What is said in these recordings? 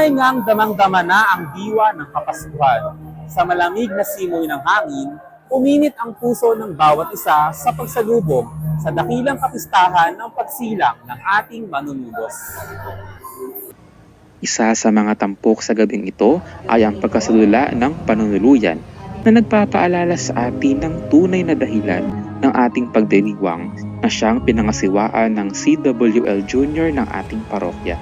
Tunay ngang damang-dama na ang diwa ng Kapaskuhan. Sa malamig na simoy ng hangin, uminit ang puso ng bawat isa sa pagsalubong sa dakilang kapistahan ng pagsilang ng ating manunubos. Isa sa mga tampok sa gabing ito ay ang pagkasalula ng panunuluyan na nagpapaalala sa atin ng tunay na dahilan ng ating pagdiriwang na siyang pinangasiwaan ng CWL Jr. ng ating parokya.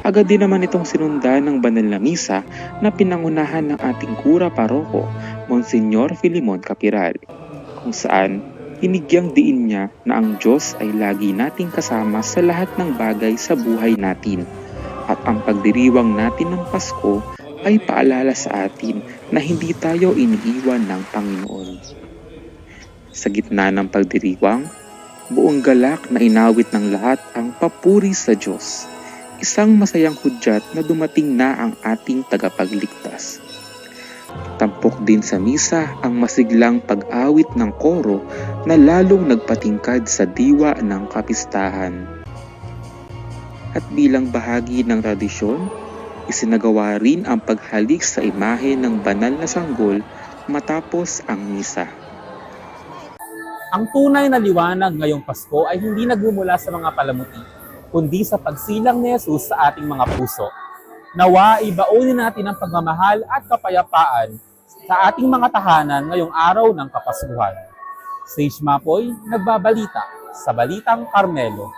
Agad din naman itong sinundan ng banal na misa na pinangunahan ng ating kura paroko, Monsignor Filimon Capiral, kung saan hinigyang diin niya na ang Diyos ay lagi nating kasama sa lahat ng bagay sa buhay natin. At ang pagdiriwang natin ng Pasko ay paalala sa atin na hindi tayo iniiwan ng Panginoon. Sa gitna ng pagdiriwang, buong galak na inawit ng lahat ang papuri sa Diyos. Isang masayang hudyat na dumating na ang ating tagapagligtas. Tampok din sa misa ang masiglang pag-awit ng koro na lalong nagpatingkad sa diwa ng kapistahan. At bilang bahagi ng tradisyon, isinagawa rin ang paghalik sa imahe ng banal na sanggol matapos ang misa. Ang tunay na liwanag ngayong Pasko ay hindi nagmumula sa mga palamuti, kundi sa pagsilang ni Jesus sa ating mga puso. Nawa, ibaunin natin ang pagmamahal at kapayapaan sa ating mga tahanan ngayong araw ng Kapaskuhan. Sage Mapoy, nagbabalita sa Balitang Carmelo.